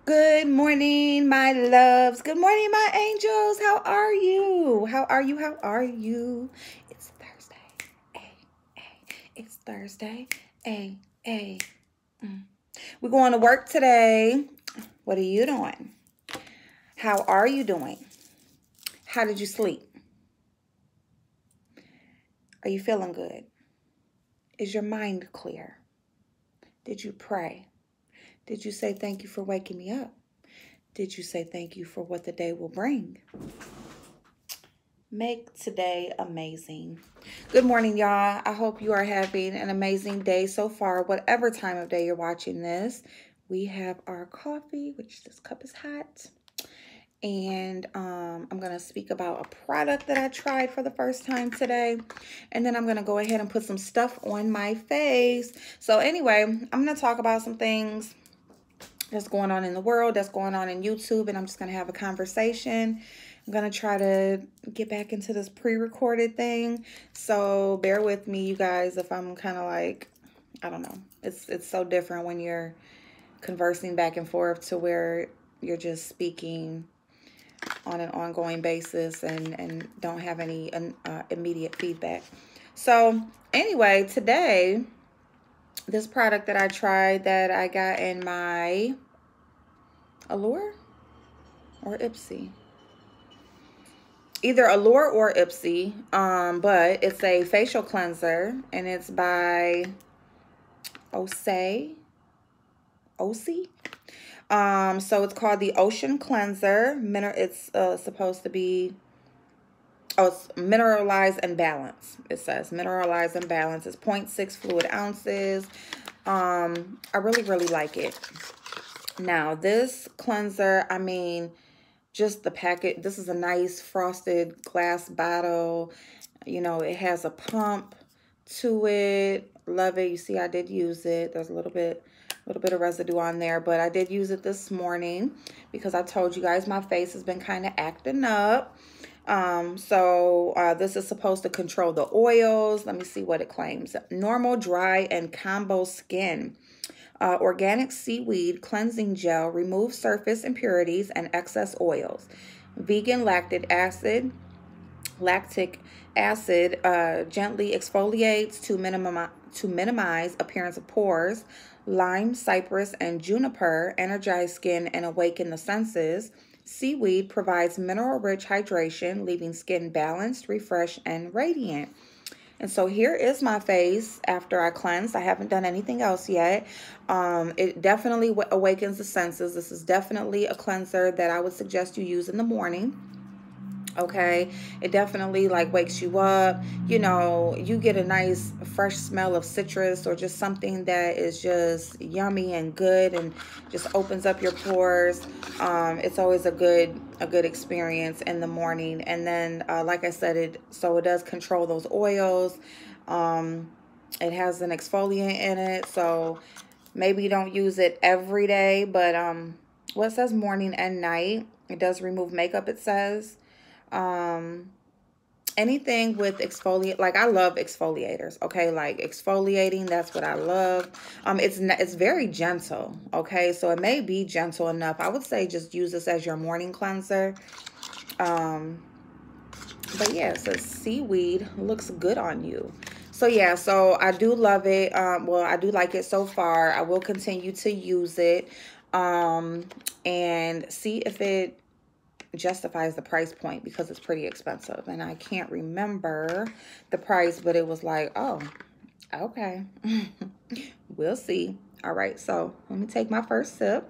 Good morning, my loves. Good morning, my angels. How are you? How are you? How are you? It's Thursday. Hey, hey. It's Thursday. Hey, hey. We're going to work today. What are you doing? How are you doing? How did you sleep? Are you feeling good? Is your mind clear? Did you pray? Did you say thank you for waking me up? Did you say thank you for what the day will bring? Make today amazing. Good morning, y'all. I hope you are having an amazing day so far, whatever time of day you're watching this. We have our coffee, which this cup is hot. And I'm going to speak about a product that I tried for the first time today. And then I'm going to go ahead and put some stuff on my face. So anyway, I'm going to talk about some things that's going on in the world, that's going on in YouTube, and I'm just going to have a conversation. I'm going to try to get back into this pre-recorded thing. So bear with me, you guys, if I'm kind of like, I don't know. It's so different when you're conversing back and forth to where you're just speaking on an ongoing basis and don't have any immediate feedback. So anyway, today, this product that I tried that I got in my Allure or Ipsy. Either Allure or Ipsy, but it's a facial cleanser, and it's by Osea. So it's called the Ocean Cleanser. It's supposed to be, it's mineralized and balanced. It says mineralized and balanced. It's 0.6 fluid ounces. I really like it. Now, this cleanser, I mean, just the packet. This is a nice frosted glass bottle. You know, it has a pump to it. Love it. You see, I did use it. There's a little bit of residue on there, but I did use it this morning because I told you guys my face has been kind of acting up. This is supposed to control the oils. Let me see what it claims. Normal, dry, and combo skin. Organic seaweed cleansing gel removes surface impurities and excess oils. Vegan lactic acid gently exfoliates to minimize appearance of pores. Lime, cypress, and juniper energize skin and awaken the senses. Seaweed provides mineral-rich hydration, leaving skin balanced, refreshed, and radiant. And so here is my face after I cleansed. I haven't done anything else yet. It definitely awakens the senses. This is definitely a cleanser that I would suggest you use in the morning. Okay, it definitely like wakes you up. You know, you get a nice fresh smell of citrus or just something that is just yummy and good and just opens up your pores. It's always a good experience in the morning. And then like I said, it does control those oils. It has an exfoliant in it, so maybe you don't use it every day, but well, it says morning and night. It does remove makeup, it says. Anything with exfoliate, like I love exfoliators, okay? Like exfoliating, that's what I love. It's very gentle, okay? So it may be gentle enough. I would say just use this as your morning cleanser. But yeah, it says seaweed looks good on you. So yeah, so I do love it. Well, I do like it so far. I will continue to use it and see if it justifies the price point, because it's pretty expensive and I can't remember the price, but it was like, oh, okay. We'll see. All right, so let me take my first sip.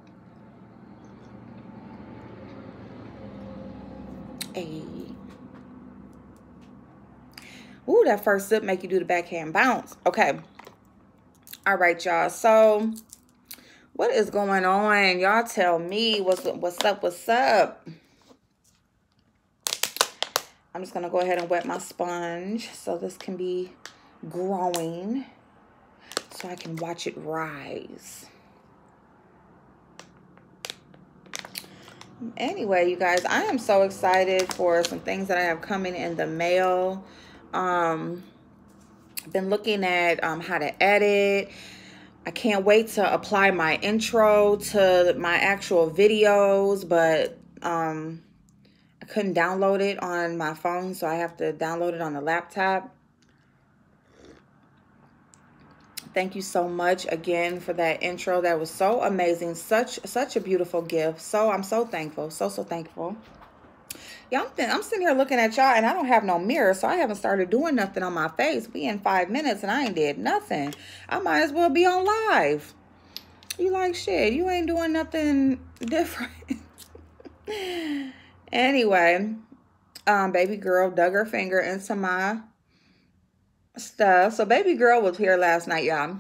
Ooh, that first sip make you do the backhand bounce. Okay. All right, y'all. So what is going on? Y'all tell me what's up. I'm just going to go ahead and wet my sponge so this can be growing so I can watch it rise. Anyway, you guys, I am so excited for some things that I have coming in the mail. I've been looking at how to edit. I can't wait to apply my intro to my actual videos, but I couldn't download it on my phone, so I have to download it on the laptop. Thank you so much again for that intro. That was so amazing. Such a beautiful gift. So I'm so thankful. So thankful. Yeah, I'm sitting here looking at y'all, and I don't have no mirror, so I haven't started doing nothing on my face. We in 5 minutes, and I ain't did nothing. I might as well be on live. You like, shit, you ain't doing nothing different. Anyway, baby girl dug her finger into my stuff. So baby girl was here last night, y'all.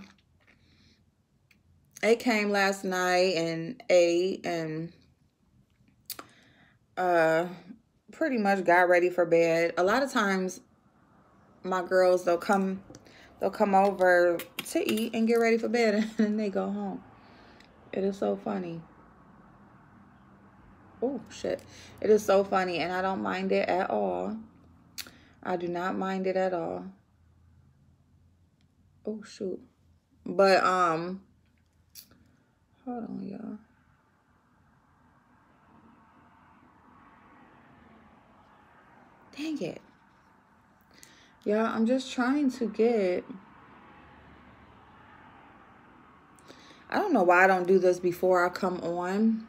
It came last night and ate and pretty much got ready for bed. A lot of times my girls, they'll come over to eat and get ready for bed, and then they go home. It is so funny. Oh shit. It is so funny, and I don't mind it at all. I do not mind it at all. Oh shoot. But hold on, y'all. Dang it. Yeah, I'm just trying to get... I don't know why I don't do this before I come on.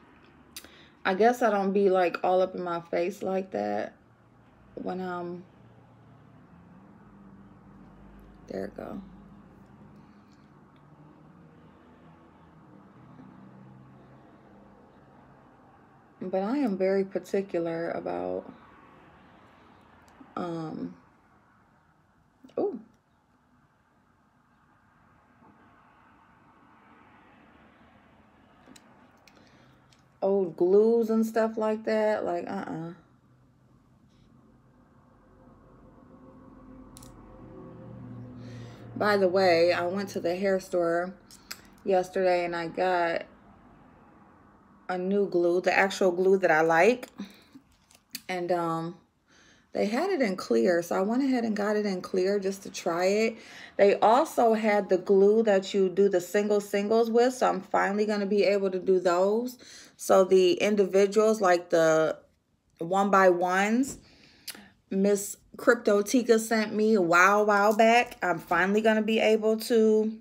I guess I don't be like all up in my face like that when there it go. But I am very particular about ooh. Old glues and stuff like that. Like, By the way, I went to the hair store yesterday and I got a new glue, the actual glue that I like. And they had it in clear, so I went ahead and got it in clear just to try it. They also had the glue that you do the singles with, so I'm finally going to be able to do those. So the individuals, like the 1x1s, Miss Cryptotica sent me a while back. I'm finally going to be able to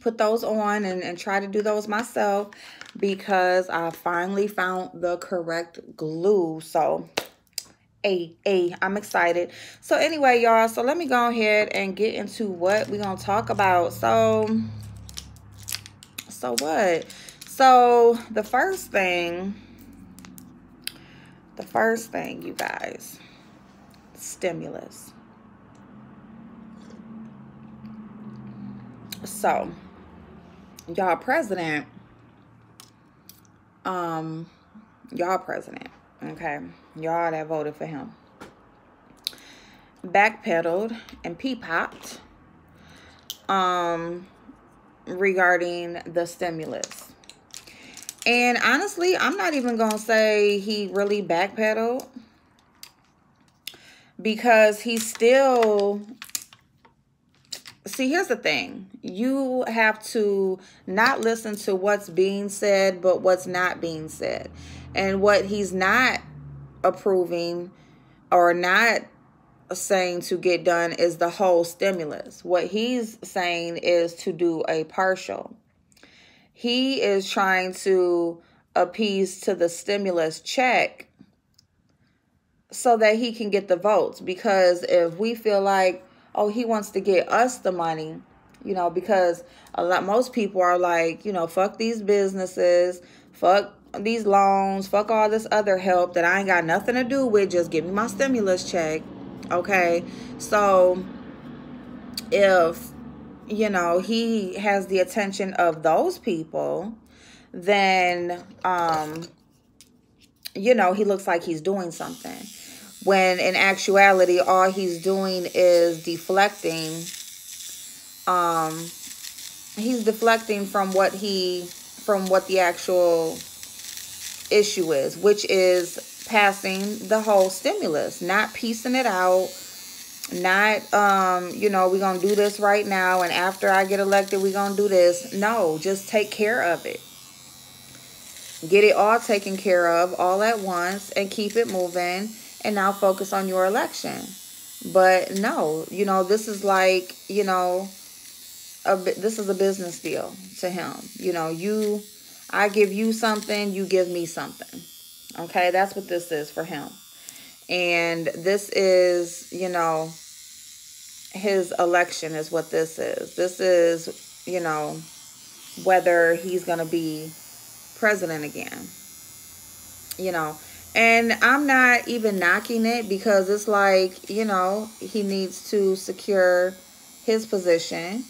put those on and try to do those myself because I finally found the correct glue. So I'm excited. So anyway, y'all, so let me go ahead and get into what we're gonna talk about. So what? So the first thing, you guys, stimulus. So y'all president, okay, y'all that voted for him, backpedaled and pee-popped regarding the stimulus. And honestly, I'm not even gonna say he really backpedaled, because he still... See, here's the thing. You have to not listen to what's being said, but what's not being said. And what he's not approving or not saying to get done is the whole stimulus. What he's saying is to do a partial. He is trying to appease to the stimulus check so that he can get the votes. Because if we feel like, oh, he wants to get us the money, you know, because most people are like, you know, fuck these businesses, fuck these loans, fuck all this other help that I ain't got nothing to do with, just give me my stimulus check, okay? So if, you know, he has the attention of those people, then, you know, he looks like he's doing something. When in actuality, all he's doing is deflecting. He's deflecting from what the actual issue is, which is passing the whole stimulus, not piecing it out, Not, you know, we're going to do this right now, and after I get elected, we're going to do this. No, just take care of it. Get it all taken care of all at once and keep it moving, and now focus on your election. But no, you know, this is like, you know, this is a business deal to him. You know, I give you something, you give me something. Okay, that's what this is for him. And this is, you know, his election is what this is. This is, you know, whether he's going to be president again. You know, and I'm not even knocking it, because it's like, you know, he needs to secure his position.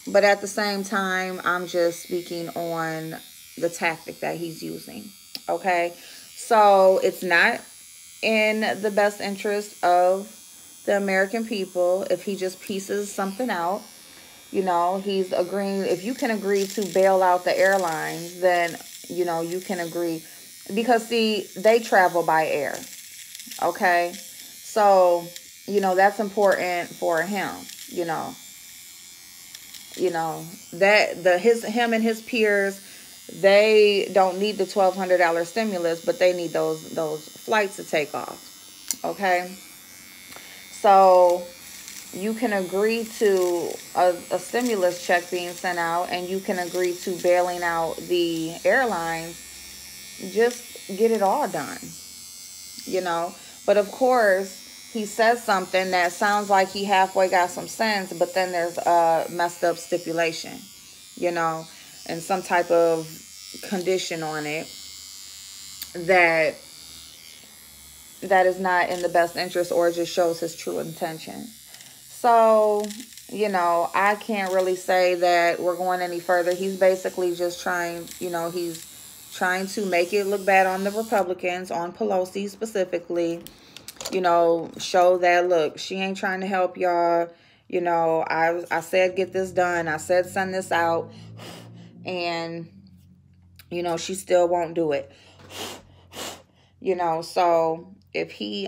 But at the same time, I'm just speaking on the tactic that he's using. Okay, so it's not in the best interest of the American people if he just pieces something out. You know, he's agreeing. If you can agree to bail out the airlines, then, you know, you can agree. Because, see, they travel by air. Okay? So, you know, that's important for him. You know, that him and his peers, they don't need the $1,200 stimulus, but they need those flights to take off. Okay? So you can agree to a stimulus check being sent out, and you can agree to bailing out the airlines. Just get it all done, you know. But of course, he says something that sounds like he halfway got some sense, but then there's a messed up stipulation, you know, and some type of condition on it that is not in the best interest, or just shows his true intention. So, you know, I can't really say that we're going any further. He's basically just trying, you know, he's trying to make it look bad on the Republicans, on Pelosi specifically. You know, show that, look, she ain't trying to help y'all. You know, I said get this done. I said send this out. And, you know, she still won't do it. You know, so if he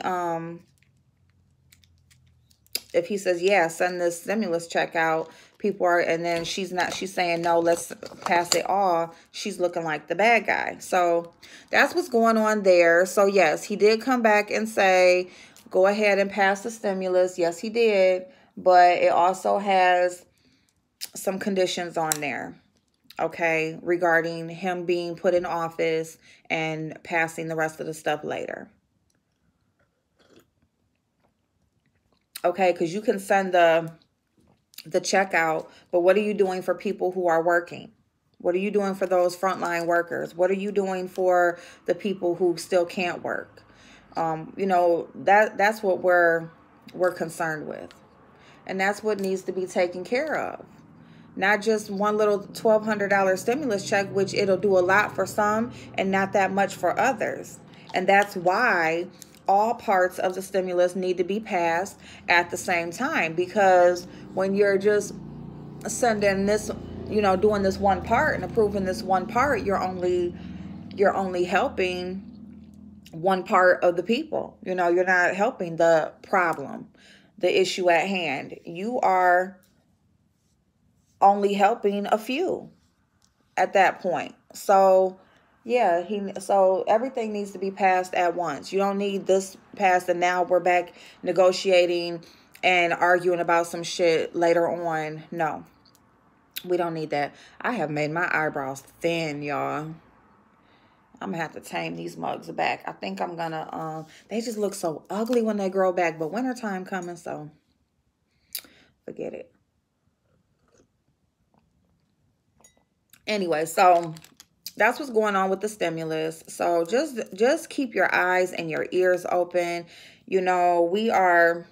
says, yeah, send this stimulus check out, people are, and then she's saying, no, let's pass it all, she's looking like the bad guy. So that's what's going on there. So yes, he did come back and say, go ahead and pass the stimulus. Yes, he did. But it also has some conditions on there, okay, regarding him being put in office and passing the rest of the stuff later. Okay, because you can send the check out, but what are you doing for people who are working? What are you doing for those frontline workers? What are you doing for the people who still can't work? You know, that's what we're concerned with. And that's what needs to be taken care of. Not just one little $1,200 stimulus check, which it'll do a lot for some and not that much for others. And that's why all parts of the stimulus need to be passed at the same time. Because when you're just sending this, you know, doing this one part and approving this one part, you're only helping one part of the people. You know, you're not helping the problem, the issue at hand. You are only helping a few at that point. So yeah, so everything needs to be passed at once. You don't need this passed and now we're back negotiating and arguing about some shit later on. No, we don't need that. I have made my eyebrows thin, y'all. I'm gonna have to tame these mugs back. I think I'm gonna they just look so ugly when they grow back, but wintertime coming, so forget it. Anyway, so that's what's going on with the stimulus. So just keep your eyes and your ears open. You know, we are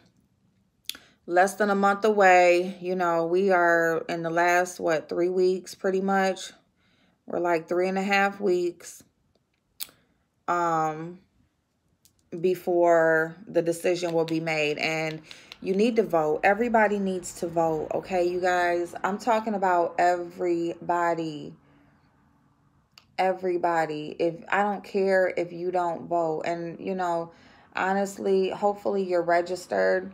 less than a month away. You know, we are in the last, 3 weeks pretty much. We're like 3.5 weeks before the decision will be made. And you need to vote. Everybody needs to vote, okay, you guys? I'm talking about everybody. Everybody. If I don't care if you don't vote. And, you know, honestly, hopefully you're registered.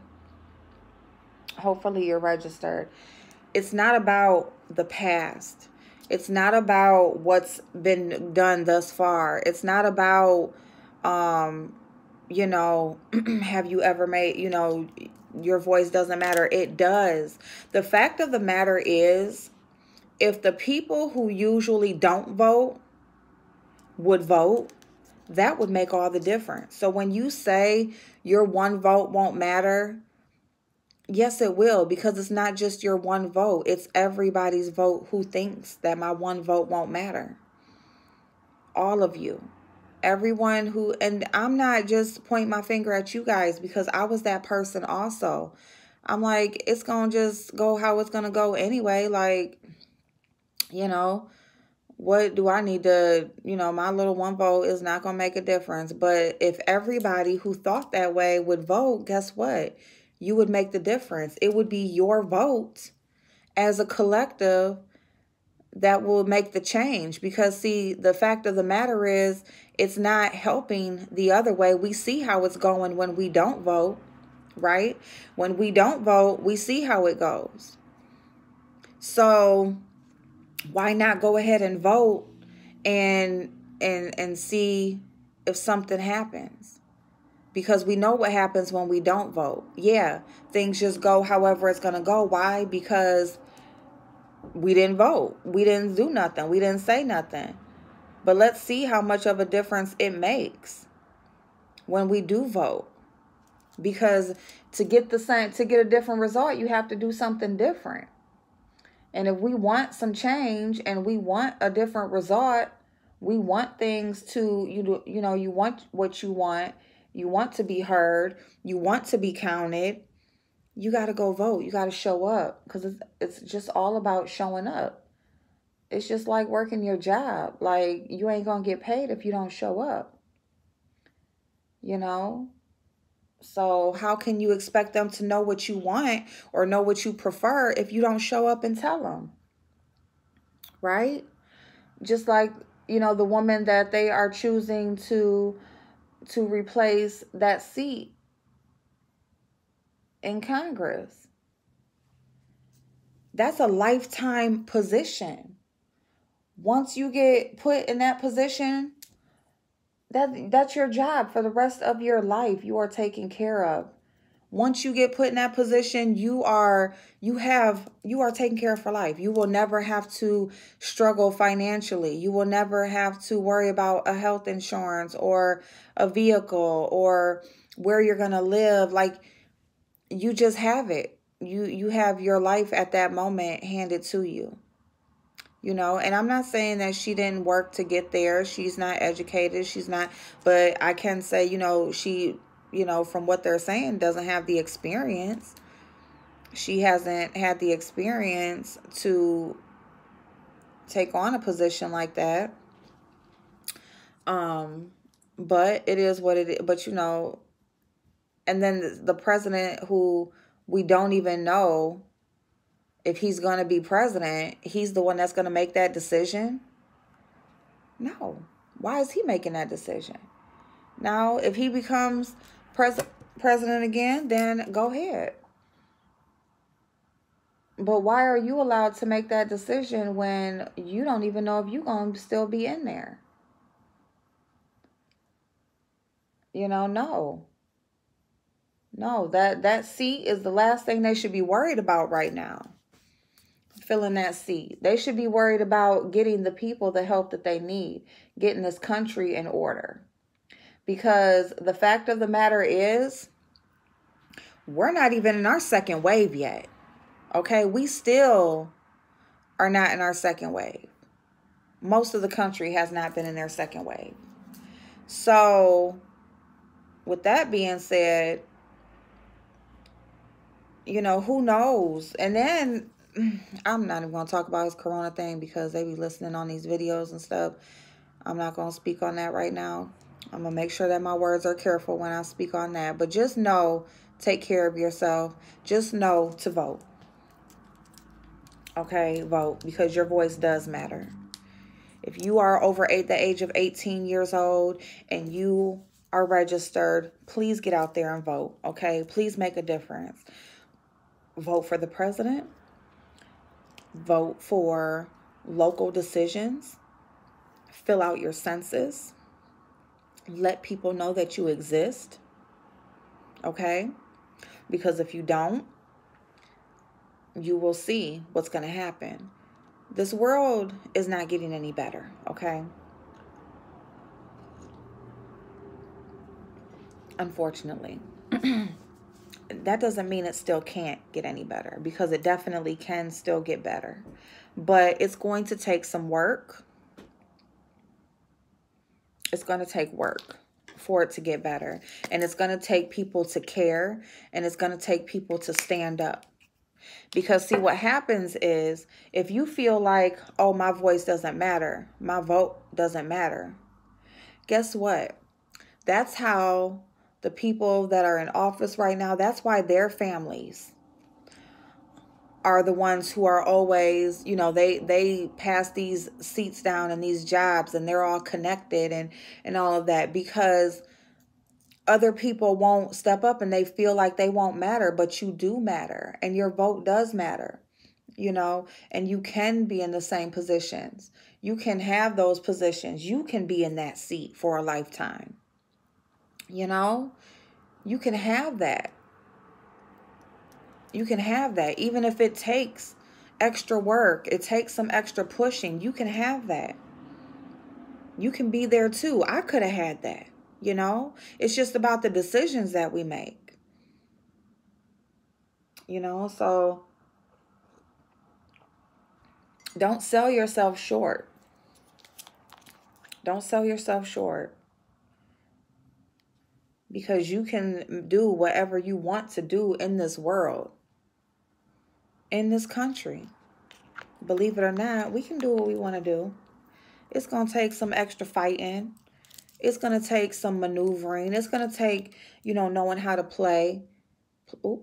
Hopefully you're registered. It's not about the past. It's not about what's been done thus far. It's not about, you know, have you ever made, you know, your voice doesn't matter. It does. The fact of the matter is, if the people who usually don't vote would vote, that would make all the difference. So when you say your one vote won't matter, yes, it will, because it's not just your one vote. It's everybody's vote who thinks that my one vote won't matter. All of you. Everyone who, and I'm not just pointing my finger at you guys, because I was that person also. I'm like, it's going to just go how it's going to go anyway. Like, you know, what do I need to, you know, my little one vote is not going to make a difference. But if everybody who thought that way would vote, guess what? You would make the difference. It would be your vote as a collective that will make the change. Because, see, the fact of the matter is, it's not helping the other way. We see how it's going when we don't vote, right? When we don't vote, we see how it goes. So why not go ahead and vote and see if something happens? Because we know what happens when we don't vote. Yeah, things just go however it's going to go. Why? Because we didn't vote. We didn't do nothing. We didn't say nothing. But let's see how much of a difference it makes when we do vote. Because to get a different result, you have to do something different. And if we want some change and we want a different result, we want things to, you know, you want what you want. You want to be heard. You want to be counted. You got to go vote. You got to show up, because it's just all about showing up. It's just like working your job. Like, you ain't going to get paid if you don't show up. You know? So how can you expect them to know what you want or know what you prefer if you don't show up and tell them? Right? Just like, you know, the woman that they are choosing to replace that seat in Congress. That's a lifetime position. Once you get put in that position, that's your job for the rest of your life. You are taken care of. Once you get put in that position, you are taken care of for life. You will never have to struggle financially. You will never have to worry about a health insurance or a vehicle or where you're going to live. Like, you just have it. You have your life at that moment handed to you. You know, and I'm not saying that she didn't work to get there. She's not educated. She's not, but I can say, you know, she, you know, from what they're saying, doesn't have the experience. She hasn't had the experience to take on a position like that. But it is what it is. But, you know, and then the president, who we don't even know if he's going to be president, he's the one that's going to make that decision? No. Why is he making that decision? Now, if he becomes president again, then go ahead. But why are you allowed to make that decision when you don't even know if you're going to still be in there? You know, no. No, that seat is the last thing they should be worried about right now. Filling that seat. They should be worried about getting the people the help that they need, getting this country in order. Because the fact of the matter is, we're not even in our second wave yet. Okay, we still are not in our second wave. Most of the country has not been in their second wave. So, with that being said, you know, who knows? And then, I'm not even going to talk about his corona thing, because they be listening on these videos and stuff. I'm not going to speak on that right now. I'm going to make sure that my words are careful when I speak on that. But just know, take care of yourself. Just know to vote. Okay, vote, because your voice does matter. If you are over the age of 18 years old and you are registered, please get out there and vote. Okay, please make a difference. vote for the president, vote for local decisions, fill out your census, let people know that you exist, okay? Because if you don't, you will see what's going to happen. This world is not getting any better, okay? Unfortunately. That doesn't mean it still can't get any better, because it definitely can still get better. But it's going to take some work. It's going to take work for it to get better. And it's going to take people to care. And it's going to take people to stand up. Because see, what happens is, if you feel like, oh, my voice doesn't matter, my vote doesn't matter, guess what? That's how the people that are in office right now, that's why their families are the ones who are always, you know, they pass these seats down and these jobs, and they're all connected and all of that, because other people won't step up and they feel like they won't matter, but you do matter, and your vote does matter, you know, and you can be in the same positions. You can have those positions. You can be in that seat for a lifetime. You know, you can have that. You can have that. Even if it takes extra work, it takes some extra pushing, you can have that. You can be there too. I could have had that, you know. It's just about the decisions that we make, you know. So don't sell yourself short. Don't sell yourself short. Because you can do whatever you want to do in this world, in this country. Believe it or not, we can do what we want to do. It's going to take some extra fighting. It's going to take some maneuvering. It's going to take, you know, knowing how to play. Oh,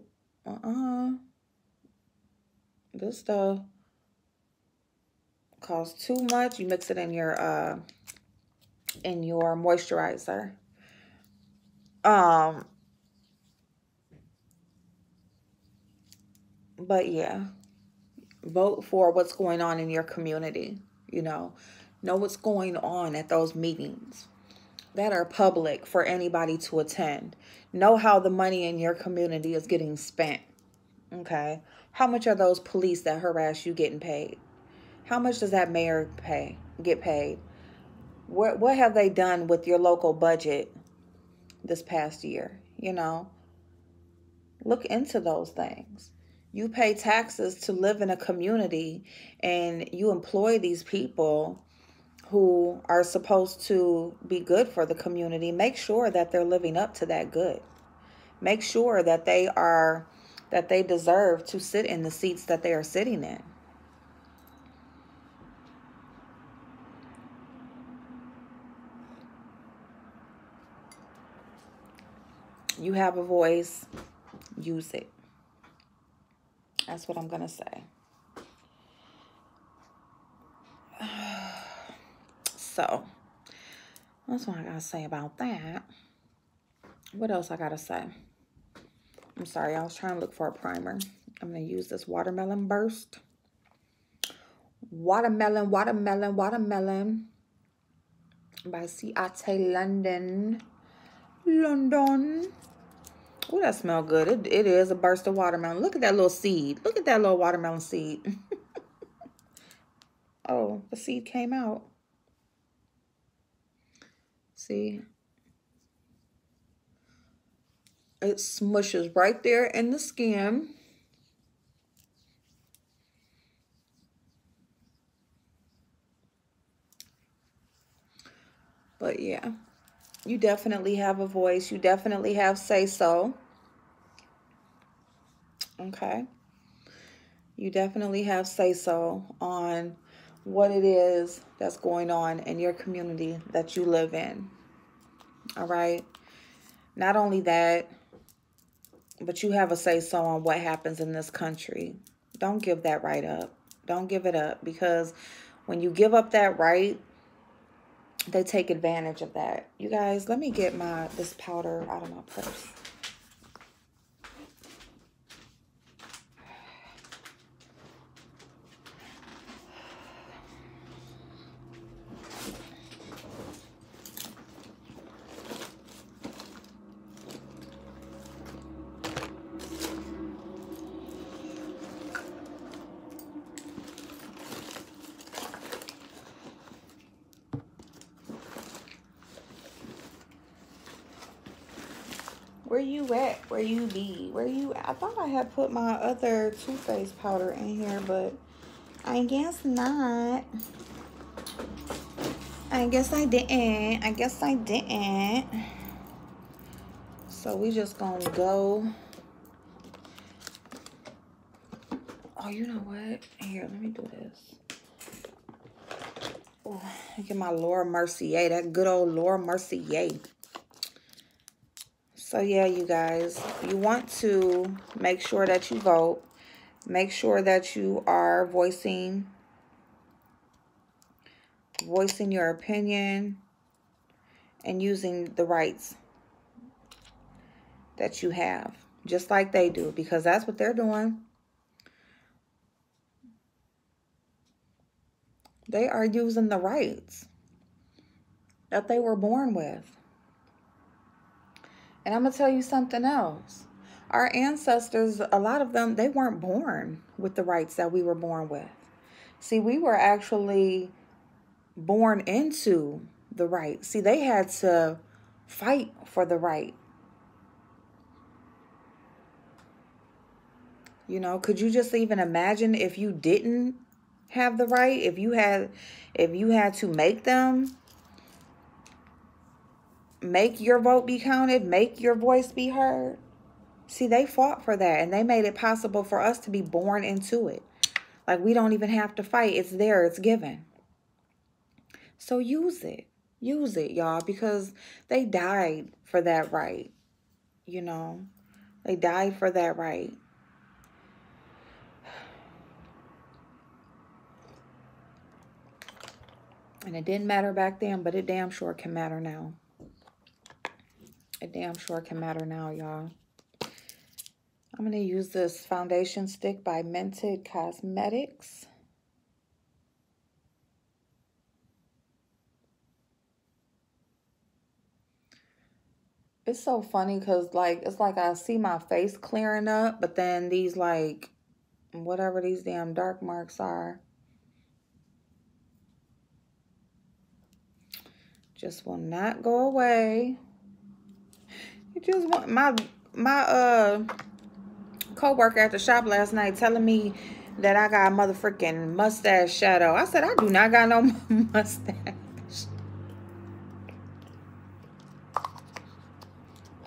This stuff costs too much. You mix it in your moisturizer. But yeah, vote for what's going on in your community. You know what's going on at those meetings that are public for anybody to attend. Know how the money in your community is getting spent. Okay, how much are those police that harass you getting paid? How much does that mayor get paid? What have they done with your local budget this past year? You know, look into those things. You pay taxes to live in a community, and you employ these people who are supposed to be good for the community. Make sure that they're living up to that good. Make sure that they deserve to sit in the seats that they are sitting in. You have a voice, use it. That's what I'm going to say. So, that's what I got to say about that. What else I got to say? I'm sorry, I was trying to look for a primer. I'm going to use this Watermelon Burst. Watermelon by Ciate London. Oh, that smells good. It is a burst of watermelon. Look at that little seed. Look at that little watermelon seed. Oh, the seed came out. See? It smushes right there in the skin. But yeah, you definitely have a voice. You definitely have say-so. Okay? You definitely have say-so on what it is that's going on in your community that you live in. All right? Not only that, but you have a say-so on what happens in this country. Don't give that right up. Don't give it up, because when you give up that right, they take advantage of that. You guys, let me get this powder out of my purse. Where you at? Where you be? Where you at? I thought I had put my other Too Faced powder in here, but I guess not. I guess I didn't. I guess I didn't. So we just gonna go. Oh, you know what? Here, let me do this. Oh, get my Laura Mercier, that good old Laura Mercier. So yeah, you guys, you want to make sure that you vote. Make sure that you are voicing your opinion and using the rights that you have, just like they do, because that's what they're doing. They are using the rights that they were born with. And I'm going to tell you something else. Our ancestors, a lot of them, they weren't born with the rights that we were born with. See, we were actually born into the right. See, they had to fight for the right. You know, could you just even imagine if you didn't have the right? If you had to make your vote be counted, make your voice be heard. See, they fought for that, and they made it possible for us to be born into it. Like, we don't even have to fight. It's there. It's given. So use it. Use it, y'all, because they died for that right. You know, they died for that right. And it didn't matter back then, but it damn sure can matter now. It damn sure can matter now, y'all. I'm going to use this foundation stick by Mented Cosmetics. It's so funny because, like, it's like I see my face clearing up, but then these, like, whatever these damn dark marks are, just will not go away. You just want my co-worker at the shop last night telling me that I got a motherfucking mustache shadow. I said, I do not got no mustache.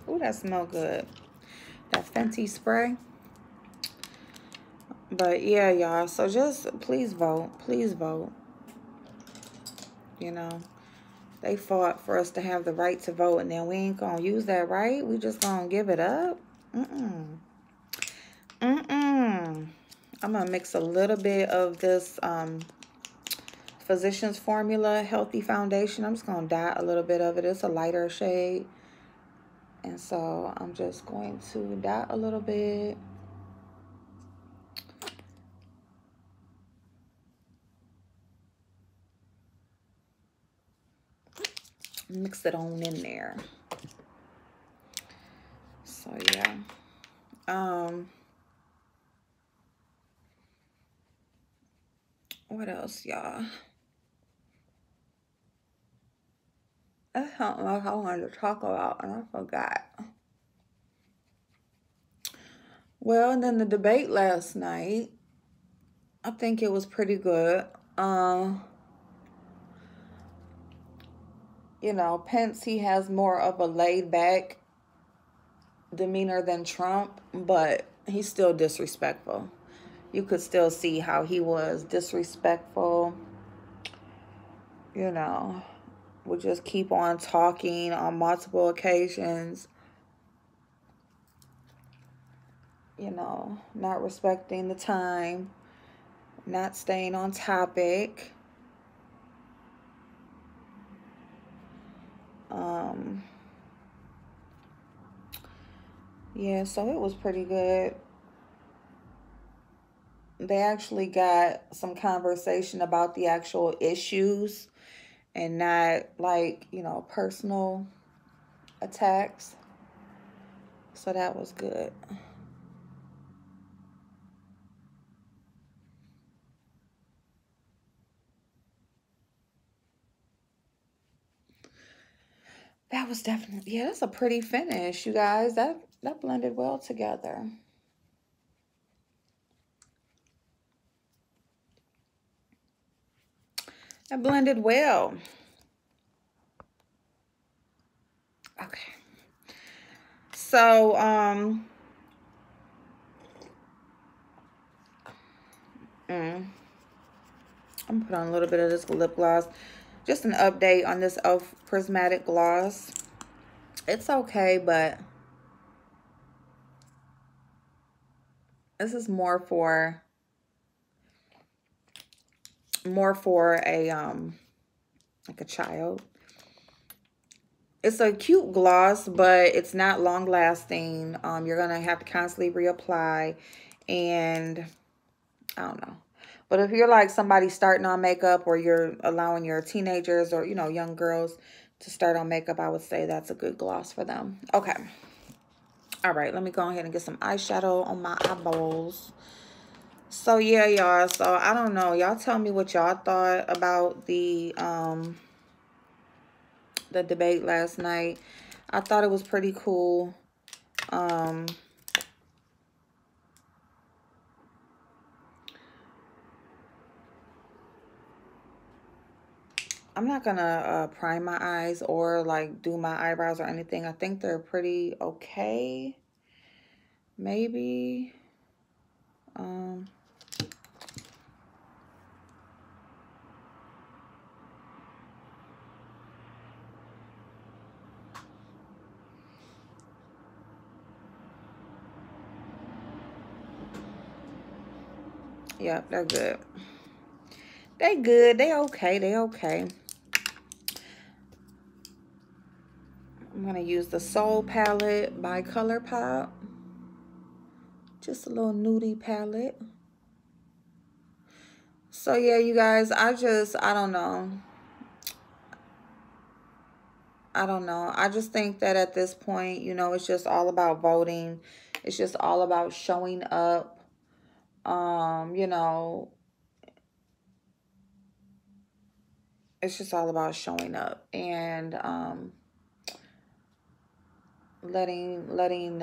Ooh, that smell good. That Fenty spray. But yeah, y'all. So just please vote. Please vote. You know, they fought for us to have the right to vote, and then we ain't gonna use that right. We just gonna give it up. I'm gonna mix a little bit of this Physicians Formula Healthy Foundation. I'm just gonna dot a little bit of it. It's a lighter shade, and so I'm just going to dot a little bit. Mix it on in there. So yeah. What else, y'all? That's something else I wanted to talk about, and I forgot. Well, and then the debate last night, I think it was pretty good. You know, Pence, he has more of a laid-back demeanor than Trump, but he's still disrespectful. You could still see how he was disrespectful. You know, would just keep on talking on multiple occasions. You know, not respecting the time, not staying on topic. Yeah, so it was pretty good. They actually got some conversation about the actual issues and not, like, you know, personal attacks. So that was good. That was definitely, yeah, that's a pretty finish, you guys. That blended well together. That blended well. Okay. So, I'm gonna put on a little bit of this lip gloss. Just an update on this e.l.f. Prismatic Gloss. It's okay, but this is more for a like a child. It's a cute gloss, but it's not long lasting. You're gonna have to constantly reapply, and I don't know. But if you're like somebody starting on makeup, or you're allowing your teenagers or, you know, young girls to start on makeup, I would say that's a good gloss for them. Okay. All right, let me go ahead and get some eyeshadow on my eyeballs. So yeah, y'all. So I don't know. Y'all tell me what y'all thought about the debate last night. I thought it was pretty cool. I'm not gonna prime my eyes or like do my eyebrows or anything. I think they're pretty okay. Maybe. Yeah, they're good. They good. They okay. They okay. I'm gonna use the Soul palette by ColourPop. Just a little nudie palette. So yeah, you guys, I don't know. I don't know. I just think that at this point, you know, it's just all about voting. It's just all about showing up. You know, it's just all about showing up and letting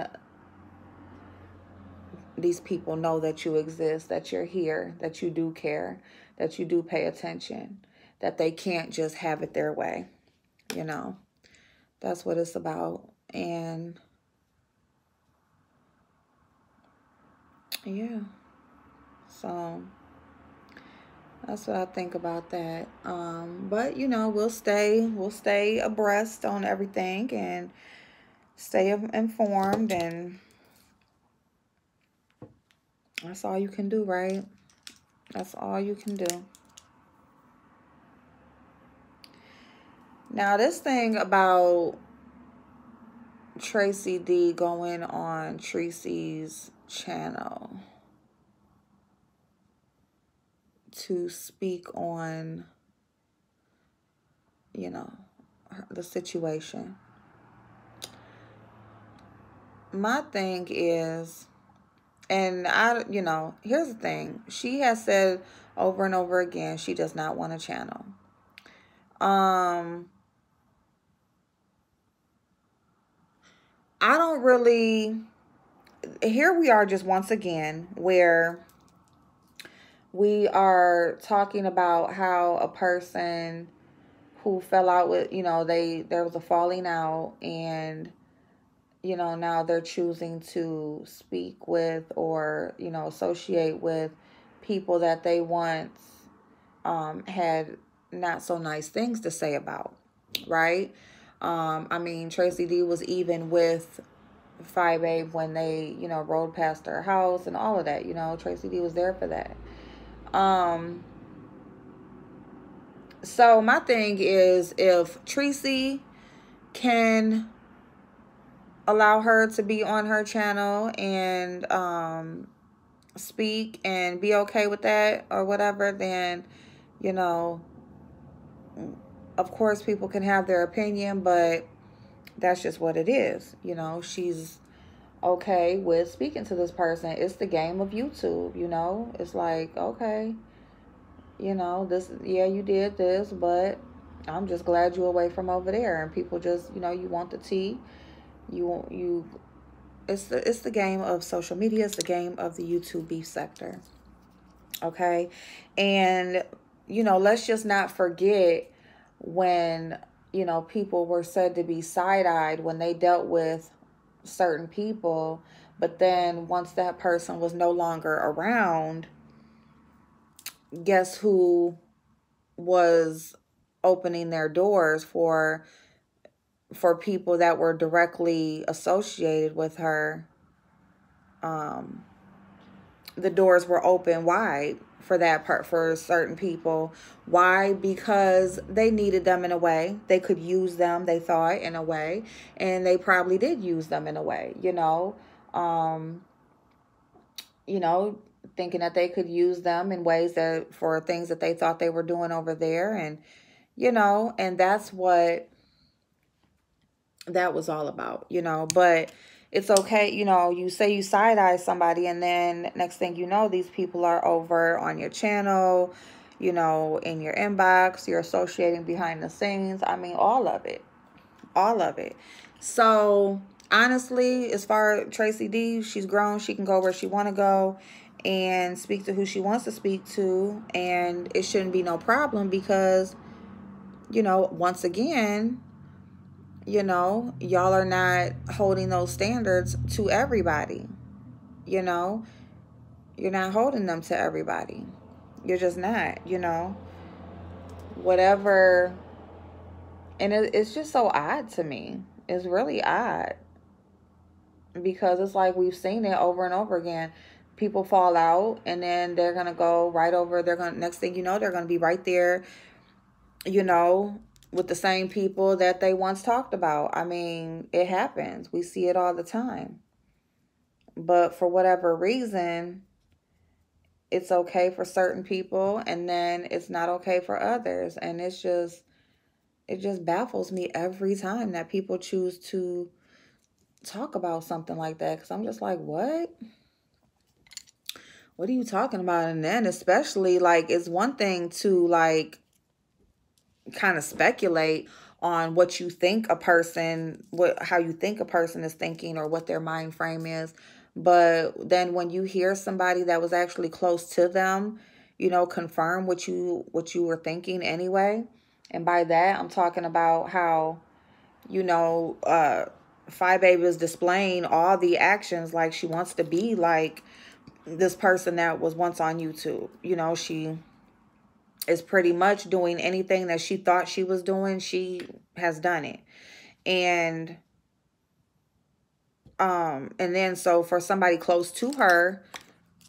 these people know that you exist, that you're here, that you do care, that you do pay attention, that they can't just have it their way. You know, that's what it's about. And yeah, so that's what I think about that. But you know, we'll stay abreast on everything and stay informed, and that's all you can do, right? That's all you can do. Now, this thing about Tracy D going on Tracy's channel to speak on, you know, the situation. My thing is, and you know, here's the thing. She has said over and over again she does not want a channel. I don't really, here we are just once again where we are talking about how a person who fell out with, you know, there was a falling out, and you know, now they're choosing to speak with or, you know, associate with people that they once had not so nice things to say about, right? I mean, Tracy D was even with 5A when they, you know, rode past her house and all of that. You know, Tracy D was there for that. So my thing is, if Tracy can allow her to be on her channel and speak and be okay with that or whatever, then, you know, of course people can have their opinion, but that's just what it is. You know, she's okay with speaking to this person. It's the game of YouTube, you know. It's like, okay, you know, this, yeah, you did this, but I'm just glad you're away from over there. And people just, you want the tea. It's the game of social media. It's the game of the YouTube beef sector. Okay. And, let's just not forget when, people were said to be side-eyed when they dealt with certain people. But then once that person was no longer around, guess who was opening their doors for people that were directly associated with her? The doors were open wide for that part, for certain people. Why? Because they needed them in a way. They could use them, they thought, in a way, and they probably did use them in a way, um, thinking that they could use them in ways that for things that they thought they were doing over there. And and that's what that was all about, but it's okay, you say you side-eye somebody, and then next thing you know, these people are over on your channel, in your inbox, you're associating behind the scenes. I mean, all of it. So honestly, as far as Tracy D, she's grown. She can go where she want to go and speak to who she wants to speak to, and it shouldn't be no problem because, once again, y'all are not holding those standards to everybody. You're not holding them to everybody. You're just not, whatever. And it's just so odd to me. It's really odd because it's like we've seen it over and over again. People fall out and then they're going to go right over. Next thing you know, they're going to be right there, with the same people that they once talked about. I mean, it happens. We see it all the time. But for whatever reason, it's okay for certain people and then it's not okay for others. And it just baffles me every time that people choose to talk about something like that. Because I'm just like, what? What are you talking about? And then especially, like, it's one thing to, like, kind of speculate on what you think a person, how you think a person is thinking or what their mind frame is. But then when you hear somebody that was actually close to them, confirm what you were thinking anyway. And by that, I'm talking about how, Phi Baby is displaying all the actions like she wants to be like this person that was once on YouTube. She is pretty much doing anything that she thought she was doing. She has done it. And then so for somebody close to her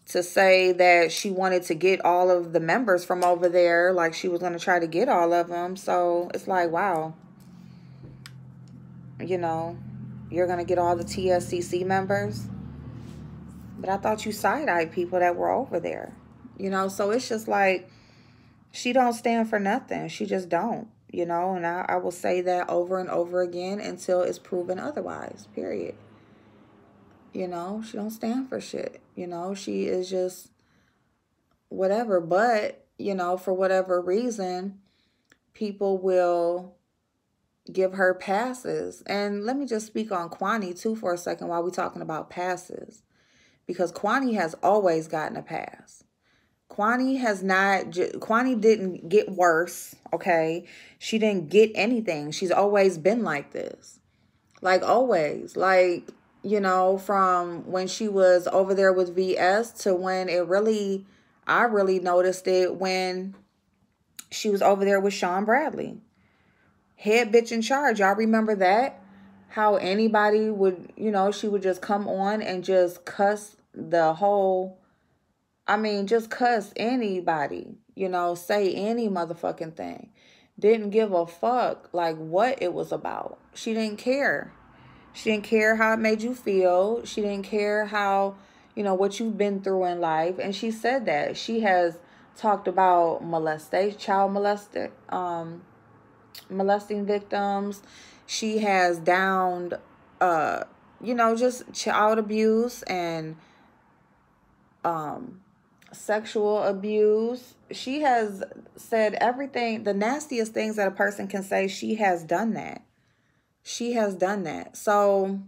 to say that she wanted to get all of the members from over there, like she was going to try to get all of them. So it's like, wow, you're going to get all the TSCC members. But I thought you side-eyed people that were over there, so it's just like, she don't stand for nothing. She just don't, and I will say that over and over again until it's proven otherwise, period. She don't stand for shit. She is just whatever. But, for whatever reason, people will give her passes. And let me just speak on Kwani too for a second while we're talking about passes. Because Kwani has always gotten a pass. Kwani didn't get worse, okay? She didn't get anything. She's always been like this. Like, always. Like, from when she was over there with VS to when I really noticed it when she was over there with Sean Bradley. Head bitch in charge. Y'all remember that? How anybody would, she would just come on and just cuss the whole... just cuss anybody, say any motherfucking thing. Didn't give a fuck, like, what it was about. She didn't care. She didn't care how it made you feel. She didn't care how, what you've been through in life. And she said that. She has talked about molesting victims. She has downed, just child abuse and, sexual abuse. She has said everything, the nastiest things that a person can say. She has done that. She has done that. So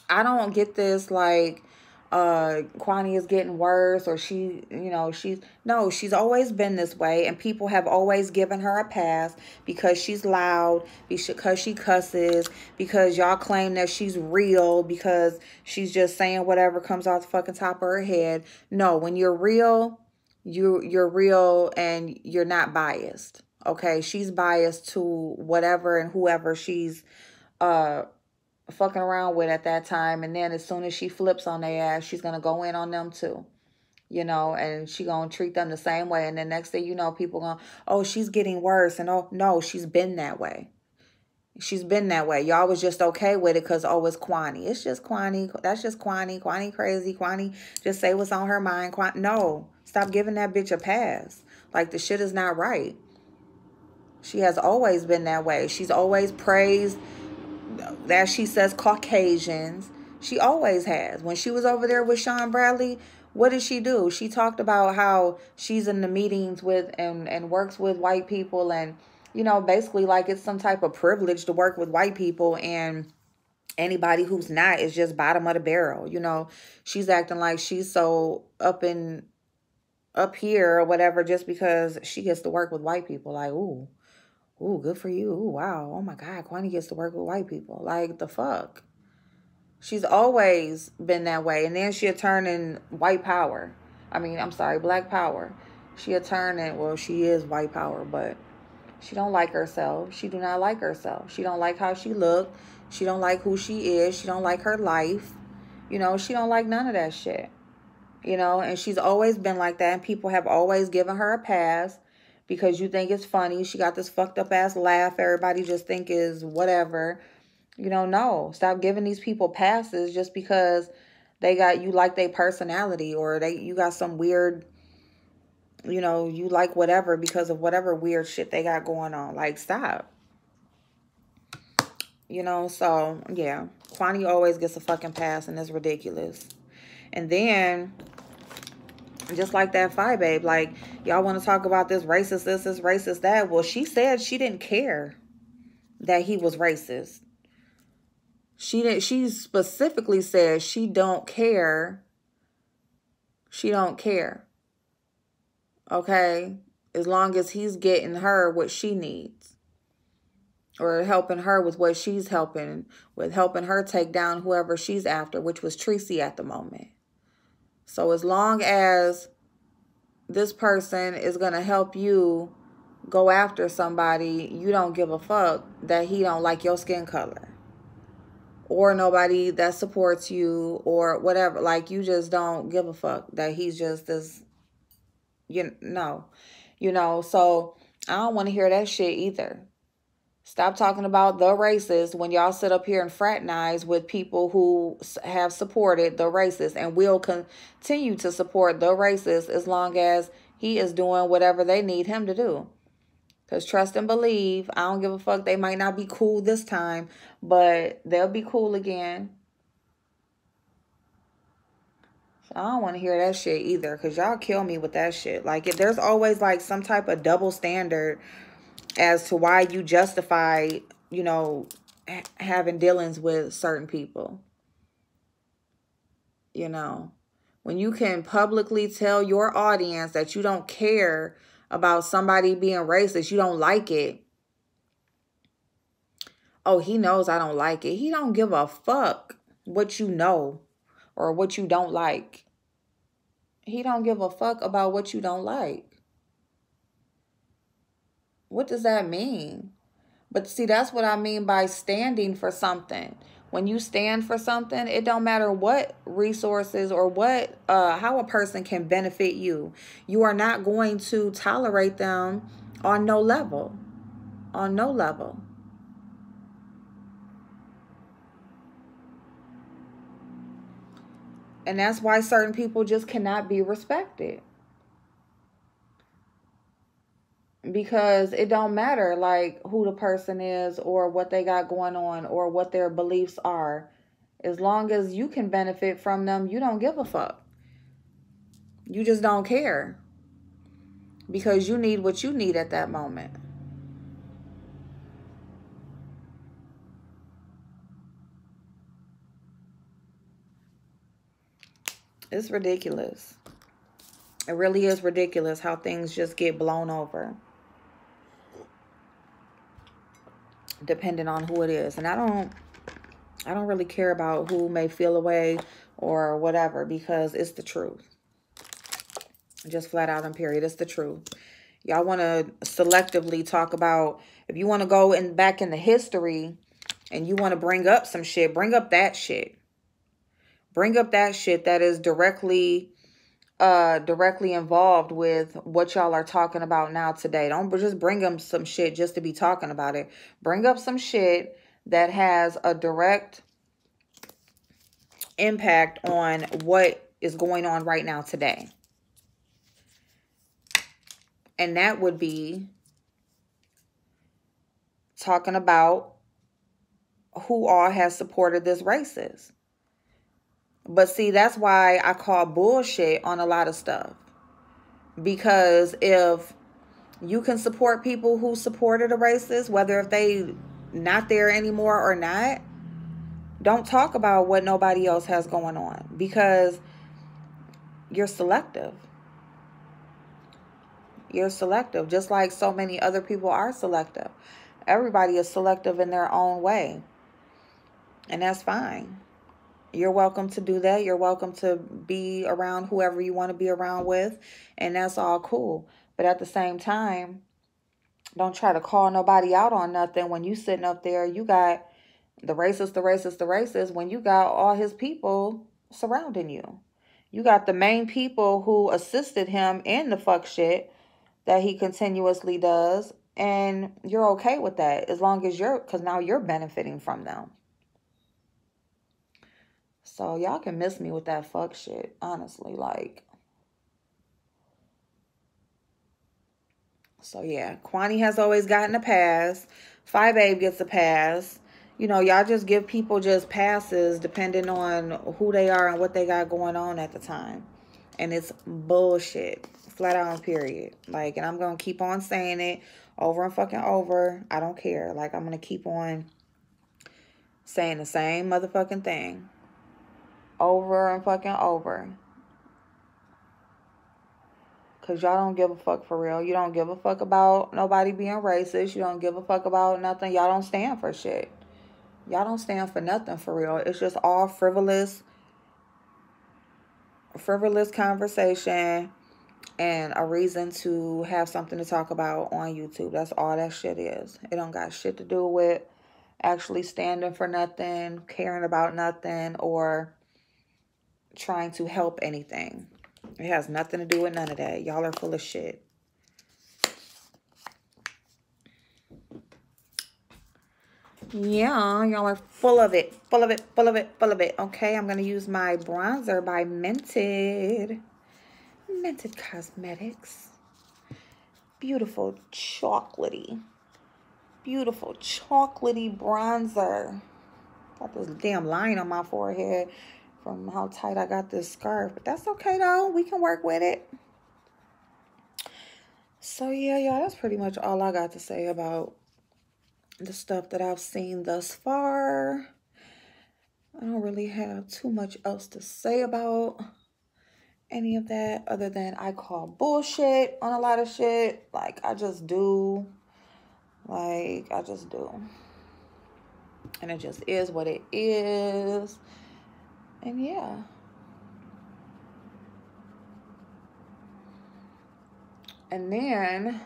I don't get this like Kwani is getting worse, or she, you know, she's always been this way, and people have always given her a pass because she's loud, because she cusses, because y'all claim that she's real, because she's just saying whatever comes off the fucking top of her head. No, when you're real, you're real, and you're not biased. Okay, she's biased to whatever and whoever she's fucking around with at that time, and then as soon as she flips on their ass, she's gonna go in on them too, you know, and she gonna treat them the same way. And then next thing you know, people gonna, oh, she's getting worse, and oh no, she's been that way. She's been that way. Y'all was just okay with it because, oh, it's Kwani. It's just Kwani. That's just Kwani. Kwani crazy. Kwani just say what's on her mind. No, stop giving that bitch a pass. Like, the shit is not right. She has always been that way. She's always praised, that she says, Caucasians. She always has. When she was over there with Sean Bradley, what did she do? She talked about how she's in the meetings with and works with white people, and, you know, basically like it's some type of privilege to work with white people, and anybody who's not is just bottom of the barrel. You know, she's acting like she's so up here or whatever just because she gets to work with white people. Like, ooh, good for you. Ooh, wow. Oh my God, Kwani gets to work with white people. Like, the fuck? She's always been that way. And then she'll turn in white power. I mean, I'm sorry, black power. She'll turn in, well, she is white power, but she don't like herself. She do not like herself. She don't like how she look. She don't like who she is. She don't like her life. You know, she don't like none of that shit. You know, and she's always been like that. And people have always given her a pass because you think it's funny. She got this fucked up ass laugh everybody just think is whatever. You know, no. Stop giving these people passes just because you like their personality, or you got some weird, you know, you like whatever because of whatever weird shit they got going on. Like, stop. You know, so yeah. Kwani always gets a fucking pass, and it's ridiculous. And then, just like that Fi Babe, like, y'all want to talk about this racist this racist that. Well, she said she didn't care that he was racist. She specifically said she don't care. She don't care. Okay? As long as he's getting her what she needs, or helping her with what she's helping her take down whoever she's after, which was Tracy at the moment. So as long as this person is going to help you go after somebody, you don't give a fuck that he don't like your skin color, or nobody that supports you, or whatever. Like, you just don't give a fuck that he's just this, you know. So I don't want to hear that shit either. Stop talking about the racist when y'all sit up here and fraternize with people who have supported the racist and will continue to support the racist as long as he is doing whatever they need him to do. Because trust and believe, I don't give a fuck. They might not be cool this time, but they'll be cool again. So I don't want to hear that shit either, because y'all kill me with that shit. Like, there's always like some type of double standard as to why you justify, you know, having dealings with certain people. You know, when you can publicly tell your audience that you don't care about somebody being racist, you don't like it. Oh, he knows I don't like it. He don't give a fuck what you know or what you don't like. He don't give a fuck about what you don't like. What does that mean? But see, that's what I mean by standing for something. When you stand for something, it don't matter what resources or what how a person can benefit you. You are not going to tolerate them on no level. On no level. And that's why certain people just cannot be respected. Because it don't matter like who the person is or what they got going on or what their beliefs are. As long as you can benefit from them, you don't give a fuck. You just don't care because you need what you need at that moment. It's ridiculous. It really is ridiculous how things just get blown over, depending on who it is. And I don't really care about who may feel away or whatever, because it's the truth. Just flat out and period. It's the truth. Y'all want to selectively talk about, if you want to go back in the history and you want to bring up some shit, bring up that shit. Bring up that shit that is directly involved with what y'all are talking about now today. Don't just bring them some shit just to be talking about it. Bring up some shit that has a direct impact on what is going on right now today. And that would be talking about who all has supported this racist. But see, that's why I call bullshit on a lot of stuff. Because if you can support people who supported a racist, whether if they not there anymore or not, don't talk about what nobody else has going on, because you're selective. You're selective, just like so many other people are selective. Everybody is selective in their own way. And that's fine. You're welcome to do that. You're welcome to be around whoever you want to be around with. And that's all cool. But at the same time, don't try to call nobody out on nothing when you sitting up there. You got the racist, when you got all his people surrounding you. You got the main people who assisted him in the fuck shit that he continuously does. And you're okay with that as long as because now you're benefiting from them. So y'all can miss me with that fuck shit, honestly, like. So yeah, Kwani has always gotten a pass. 5 gets a pass. You know, y'all just give people just passes depending on who they are and what they got going on at the time. And it's bullshit. Flat out, period. Like, and I'm going to keep on saying it over and fucking over. I don't care. Like, I'm going to keep on saying the same motherfucking thing. Over and fucking over. Because y'all don't give a fuck for real. You don't give a fuck about nobody being racist. You don't give a fuck about nothing. Y'all don't stand for shit. Y'all don't stand for nothing for real. It's just all frivolous conversation and a reason to have something to talk about on YouTube. That's all that shit is. It don't got shit to do with actually standing for nothing, caring about nothing, or trying to help anything. It has nothing to do with none of that. Y'all are full of shit. Yeah, y'all are full of it. Full of it, full of it, full of it. Okay, I'm going to use my bronzer by Mented. Mented Cosmetics. Beautiful chocolatey. Beautiful chocolatey bronzer. Got this damn line on my forehead from how tight I got this scarf. But that's okay, though. We can work with it. So, yeah, y'all, that's pretty much all I got to say about the stuff that I've seen thus far. I don't really have too much else to say about any of that other than I call bullshit on a lot of shit. Like, I just do. Like, I just do. And it just is what it is. And yeah. And then,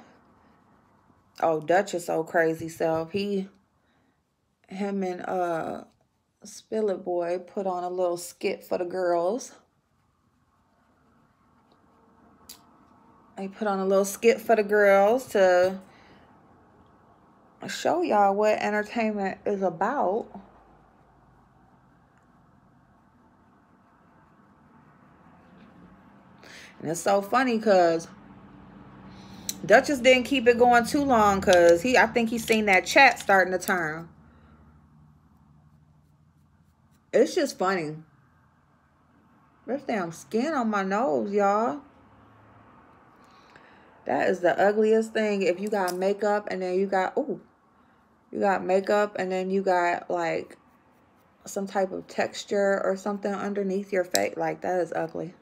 oh, Dutch's so crazy self. Him and Spill It Boy put on a little skit for the girls. They put on a little skit for the girls to show y'all what entertainment is about. And it's so funny because Duchess didn't keep it going too long because I think he's seen that chat starting to turn. It's just funny. There's damn skin on my nose, y'all. That is the ugliest thing. If you got makeup and then you got, ooh, you got makeup and then you got like some type of texture or something underneath your face. Like, that is ugly.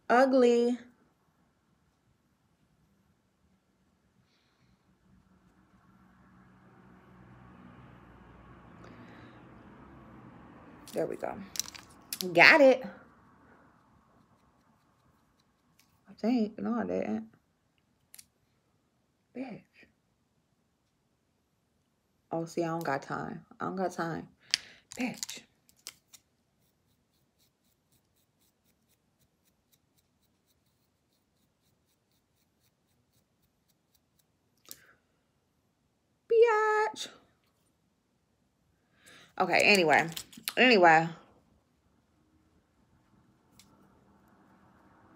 Ugly. There we go. Got it. I think. No, I didn't. Bitch. Oh, see, I don't got time. I don't got time. Bitch. Biatch. Okay, anyway.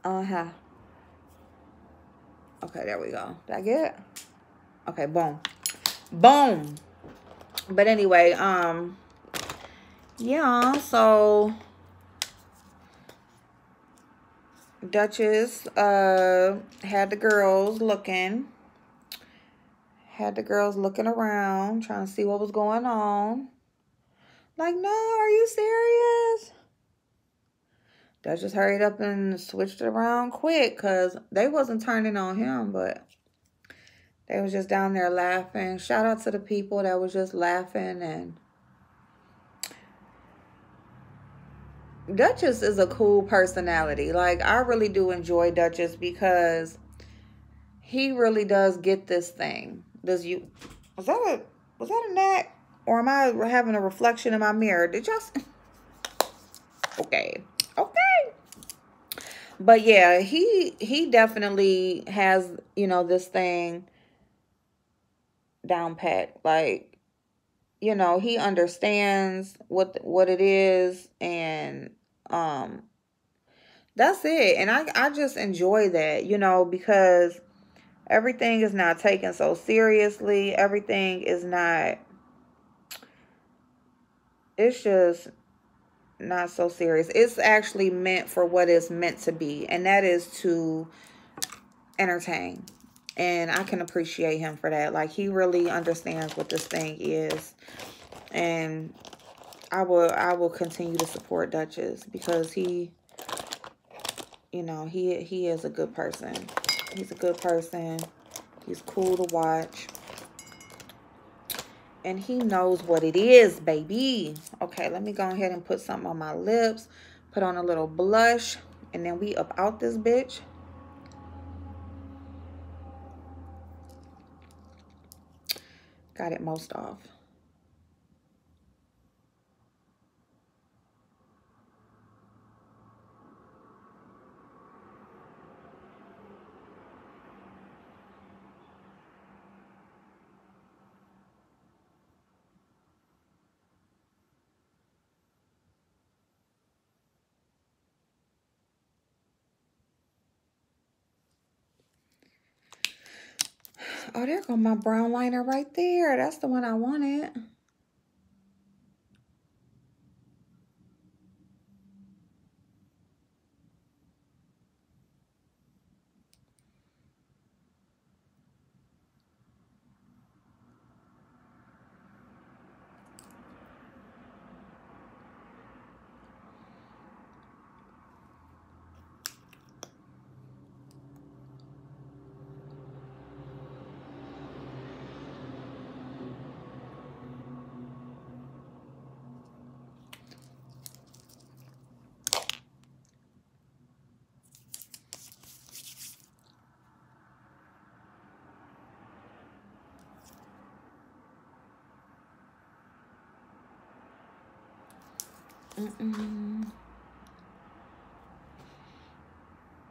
Uh-huh. Okay, there we go. Did I get it? Okay, boom. Boom. But anyway, yeah, so Duchess had the girls looking. Had the girls looking around, trying to see what was going on. Like, no, are you serious? Duchess hurried up and switched it around quick because they wasn't turning on him, but they was just down there laughing. Shout out to the people that was just laughing. And Duchess is a cool personality. Like, I really do enjoy Duchess because he really does get this thing. Was that a gnat? Or am I having a reflection in my mirror? Did y'all see? Okay. But yeah, he definitely has, you know, this thing down pat. Like, you know, he understands what it is, and that's it. And I just enjoy that, you know, because everything is not taken so seriously. Everything is not, it's just not so serious. It's actually meant for what it's meant to be, and that is to entertain. And I can appreciate him for that. Like, he really understands what this thing is. And I will continue to support Duchess because he, you know, he is a good person. He's a good person. He's cool to watch. And he knows what it is, baby. Okay, let me go ahead and put something on my lips. Put on a little blush. And then we up out this bitch. Got it most off. Oh, there goes my brown liner right there. That's the one I wanted.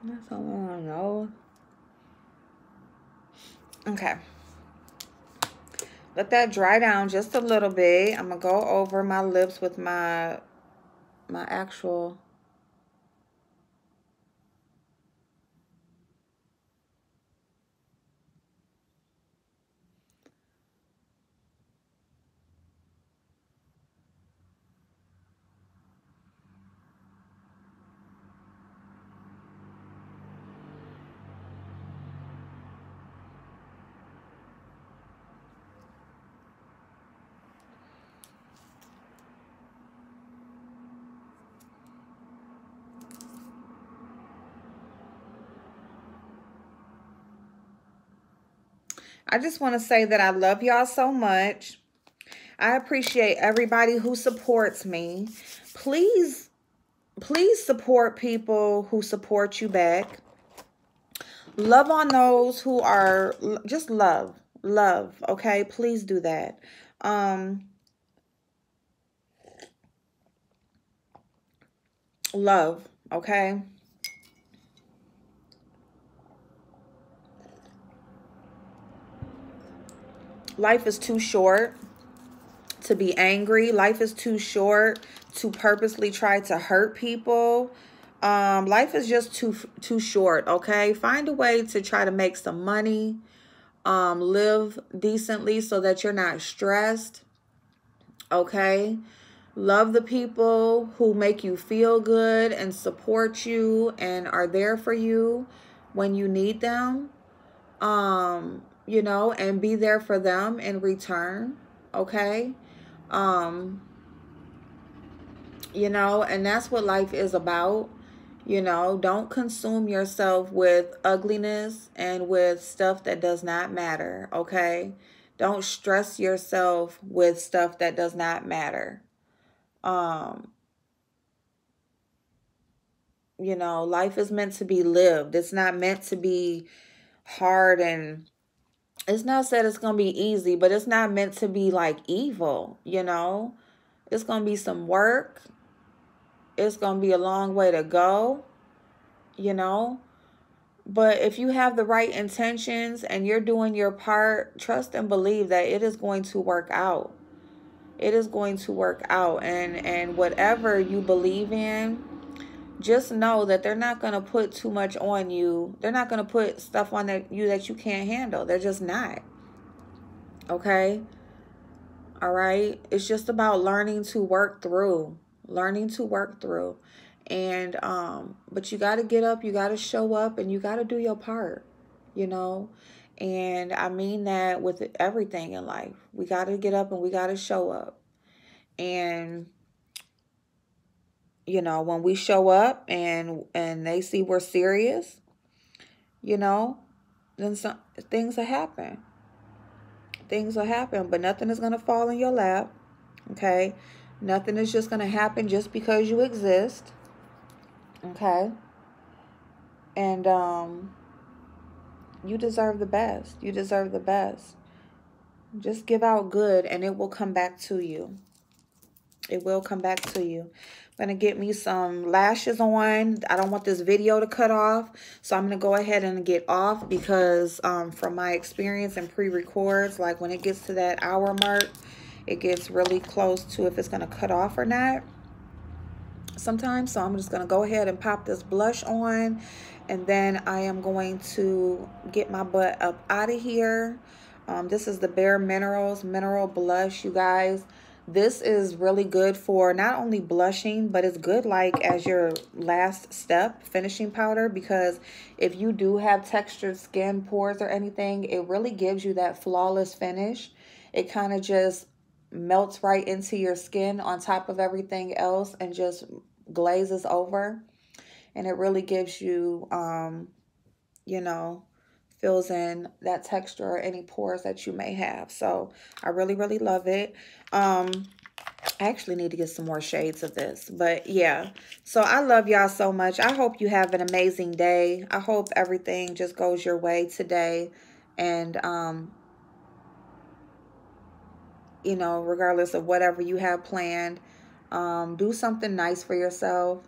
That's all I know. Okay. Let that dry down just a little bit. I'm gonna go over my lips with my actual. I just want to say that I love y'all so much. I appreciate everybody who supports me. Please support people who support you back. Love on those who are, just love, okay? Please do that. Love, okay? Life is too short to be angry. Life is too short to purposely try to hurt people. Life is just too short, okay? Find a way to try to make some money. Live decently so that you're not stressed, okay? Love the people who make you feel good and support you and are there for you when you need them. You know, and be there for them in return, okay? You know, and that's what life is about. You know, don't consume yourself with ugliness and with stuff that does not matter, okay? Don't stress yourself with stuff that does not matter. You know, life is meant to be lived. It's not meant to be hard, and it's not said it's going to be easy, but it's not meant to be like evil, you know? It's going to be some work. It's going to be a long way to go, you know? But if you have the right intentions and you're doing your part, trust and believe that it is going to work out. It is going to work out. And whatever you believe in, just know that they're not going to put too much on you. They're not going to put stuff on you that you can't handle. They're just not. Okay? All right? It's just about learning to work through. Learning to work through. And but you got to get up, you got to show up, and you got to do your part, you know? And I mean that with everything in life. We got to get up and we got to show up. And you know, when we show up and they see we're serious, you know, then some things will happen. Things will happen, but nothing is going to fall in your lap. Okay? Nothing is just going to happen just because you exist. Okay? And you deserve the best. You deserve the best. Just give out good and it will come back to you. It will come back to you. I'm going to get me some lashes on. I don't want this video to cut off. So I'm going to go ahead and get off because from my experience in pre-records, like when it gets to that hour mark, it gets really close to if it's going to cut off or not sometimes. So I'm just going to go ahead and pop this blush on. And then I am going to get my butt up out of here. This is the Bare Minerals Mineral Blush, you guys. This is really good for not only blushing, but it's good like as your last step, finishing powder, because if you do have textured skin, pores or anything, it really gives you that flawless finish. It kind of just melts right into your skin on top of everything else and just glazes over. And it really gives you, you know, fills in that texture or any pores that you may have. So I really, really love it. I actually need to get some more shades of this, but yeah. So I love y'all so much. I hope you have an amazing day. I hope everything just goes your way today. And, you know, regardless of whatever you have planned, do something nice for yourself.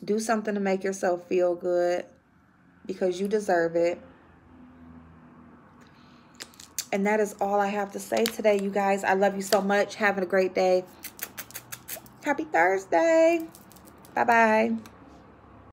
Do something to make yourself feel good because you deserve it. And that is all I have to say today, you guys. I love you so much. Having a great day. Happy Thursday. Bye-bye.